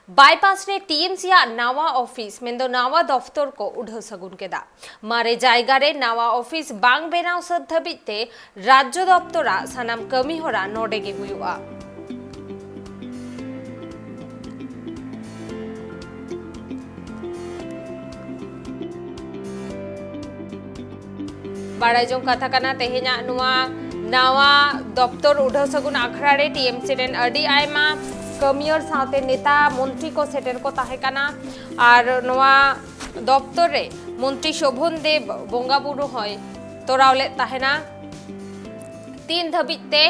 Bypass रे TMC नवा office मेंदो नवा दफ्तर को उढ़ सगुन केदा मारे जायगा रे नवा ऑफिस बांग बेनाव सद धबिते राज्य दफ्तरा सानाम कमी होरा नोडे गे हुआ बाड़ाइजों कथा कना तेहेना नुआ नवा दफ्तर उढ़ सगुन आखड़ा रे टीएमसी रेन अडी आयमा कमियर साथे नेता मंत्री को सेटर को ताहेकाना और नवा दफ्तर रे मंत्री शोभन देव बोंगा बुरु होय तोरावले ताहेना तीन धबिते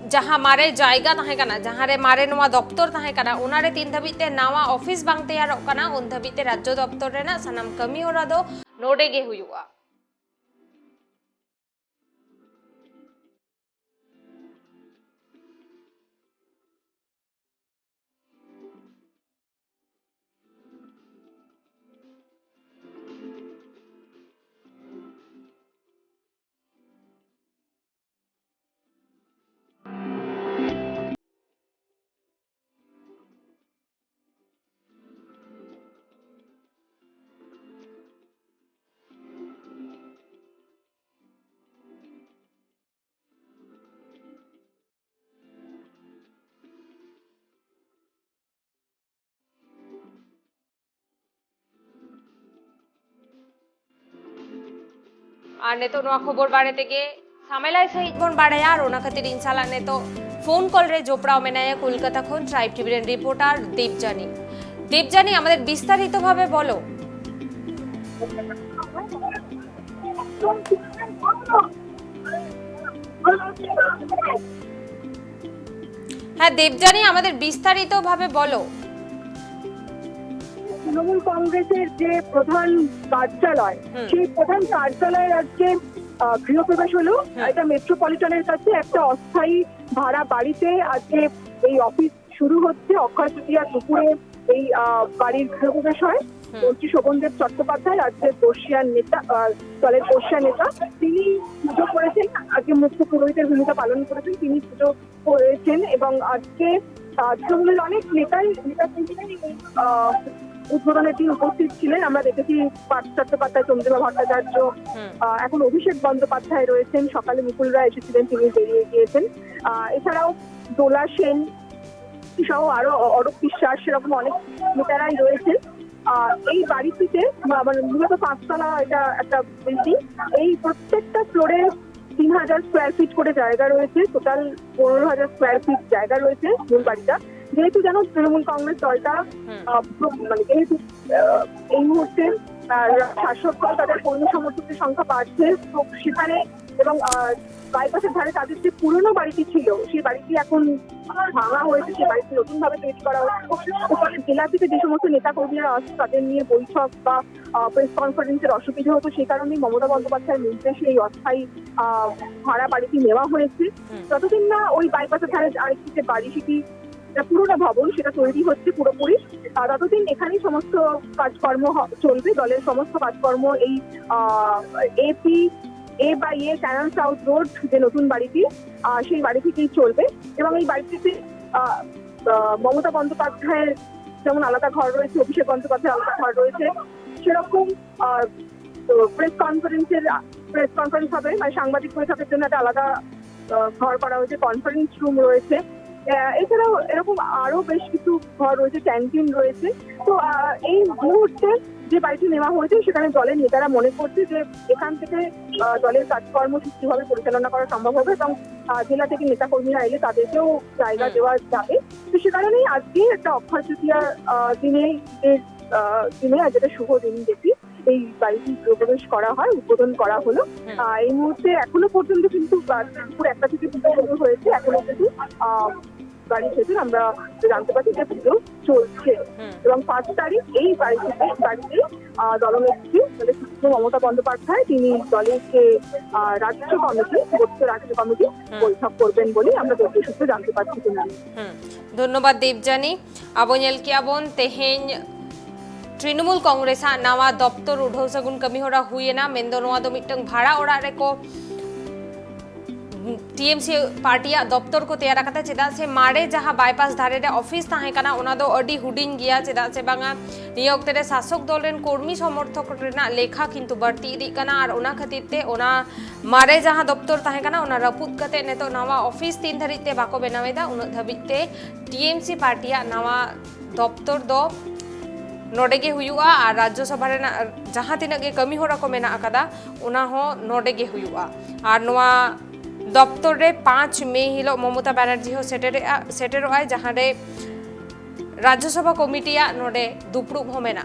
जहां मारे जायगा ताहेकाना जहां रे मारे नवा दफ्तर ताहेकाना उनारे तीन धबिते नवा ऑफिस बांग तैयारोग काना उन धबिते राज्य दफ्तर रेना सानाम कमी होरा दो नोडे गे हुआ और ने तो नवा खबर बारे तेगे सामेलाई सहित बन बाड़े यार ओना खातिर इंशाल्लाह ने तो फोन कॉल रे जोपड़ाओ मेनाया কলকাতা খন ট্রাইব টিভির রিপোর্টার দেবজানি আমাদের বিস্তারিত ভাবে বলো। হ্যাঁ দেবজানি আমাদের বিস্তারিত ভাবে বলো। তৃণমূল কংগ্রেসের যে প্রধান কার্যালয় সেই প্রধান কার্যালয়ের আজকে গৃহপ্রবেশ হলো। এটা মেট্রোপলিটনের কাছে একটা অস্থায়ী ভাড়া বাড়িতে আজকে এই অফিস শুরু হচ্ছে। অক্ষয় তৃতীয়ার দুপুরে এই বাড়ির গৃহপ্রবেশ হয়। মন্ত্রী শোভনদেব চট্টোপাধ্যায় রাজ্যের বর্ষিয়ান নেতা, দলের বর্ষিয়ান নেতা, তিনি পুজো করেছেন। আজকে মুখ্য পুরোহিতের ভূমিকা পালন করেছেন, তিনি পুজো করেছেন এবং আজকে তৃণমূলের অনেক নেতাই উদ্বোধনের দিন উপস্থিত ছিলেন। আমরা দেখেছি পার্থ চট্টোপাধ্যায়, চন্দ্রিমা ভট্টাচার্য, এখন অভিষেক বন্দ্যোপাধ্যায় রয়েছেন, সকালে মুকুল রায় এসেছিলেন, তিনি বেরিয়ে গিয়েছেন। এছাড়াও দোলা সেন সহ আরো অরূপ বিশ্বাস, সেরকম অনেক নেতারাই রয়েছেন। এই বাড়িটিতে মূলত 5 তলা এটা একটা বিল্ডিং। এই প্রত্যেকটা ফ্লোরে 3000 স্কোয়ার ফিট করে জায়গা রয়েছে, টোটাল 15000 স্কোয়ার ফিট জায়গা রয়েছে মূল বাড়িটা। যেহেতু জানো তৃণমূল কংগ্রেস দলটা যেহেতু এই মুহূর্তে শাসক দল তাদের কর্মী সমর্থকদের সংখ্যা বাড়ছে, তো সেখানে এবং বাইপাসের ধারে তাদের যে পুরনো বাড়িটি ছিল সেই বাড়িটি এখন ভাঙা হয়েছে, সেই বাড়িটি নতুন ভাবে তৈরি করা হচ্ছে। ওখানে জেলা থেকে যে সমস্ত নেতা কর্মীরা আসছে তাদের নিয়ে বৈঠক বা প্রেস কনফারেন্সের অসুবিধা হতো, সেই কারণেই মমতা বন্দ্যোপাধ্যায়ের নির্দেশে এই অস্থায়ী ভাড়া বাড়িটি নেওয়া হয়েছে। যতদিন না ওই বাইপাসের ধারে আরেকটি যে বাড়ি, সেটি পুরোনো ভবন, সেটা তৈরি হচ্ছে পুরোপুরি, ততদিন এখানেই সমস্ত কাজকর্ম চলবে। দলের সমস্ত কাজকর্ম এই এ ক্যানাল সাউথ রোড যে নতুন বাড়িটি, সেই বাড়ি থেকেই চলবে। এবং এই বাড়িটিতে মমতা বন্দ্যোপাধ্যায়ের যেমন আলাদা ঘর রয়েছে, অভিষেক বন্দ্যোপাধ্যায়ের আলাদা ঘর রয়েছে, সেরকম প্রেস কনফারেন্স হবে, মানে সাংবাদিক বৈঠকের জন্য একটা আলাদা ঘর করা হয়েছে, কনফারেন্স রুম রয়েছে। এছাড়াও এরকম আরো বেশ কিছু ঘর রয়েছে, ক্যান্টিন রয়েছে। তো এই মুহূর্তে যে বাড়িটি নেওয়া হয়েছে সেখানে দলের নেতারা মনে করছে যে এখান থেকে দলের কাজকর্ম সুষ্ঠুভাবে পরিচালনা করা সম্ভব হবে এবং জেলা থেকে নেতা কর্মীরা এলে তাদেরকেও জায়গা দেওয়া যাবে। তো সে কারণেই আজকে একটা অক্ষয় তৃতীয়ার দিনে আজ একটা শুভ দিন দেখি এই বাড়িটি প্রবেশ করা হয়, উদ্বোধন করা হলো। এই মুহূর্তে এখনো পর্যন্ত কিন্তু দুপুর 1টা থেকে পুজো শুরু হয়েছে, এখনো কিন্তু বাড়ির ভেতর আমরা জানতে পারছি যে পুজো চলছে এবং 5 তারিখ এই বাড়িতে দলনেত্রী মমতা বন্দ্যোপাধ্যায় তিনি দলের যে রাজ্য কমিটি বৈঠক করবেন বলে আমরা দলীয় সূত্রে জানতে পারছি। ধন্যবাদ দেবজানি। আবonyel কিয়াবন তেহেñ तृणमूल कांग्रेस नवा दफ्तर उढ़ो सगुन कमी होरा हुए ना मेंदो नवा दो मिटंग भाड़ा ओड़ा रे को टीएमसी पार्टिया दफ्तर को तैयार करता चेदा से मारे जहां बाईपास धारे रे ऑफिस ताहे कना ओना दो अडी हुडिंग गया चेदा से बांगा निया ओक्ते रे शासक दल रेन कर्मी समर्थक रेना लेखा किंतु बढ़ती इदी कना और ओना खातिर ते ओना मारे जहां दफ्तर ताहे कना ओना रपुद कते नेतो नवा ऑफिस 3 धरित ते बाको बनावेदा उन धबित ते टीएमसी पार्टिया नवा दफ्तर दो नोडे गे हुयुआ और राज्यसभा रे जहां तिना गे कमी होरा को मेना अकादा उना हो नोडे गे हुयुआ और नवा दफ्तर रे 5 मे हिलो ममता बनर्जी हो सेटेरो आय जहां रे राज्यसभा कमिटिया नोडे दुपड़ुब हो मेना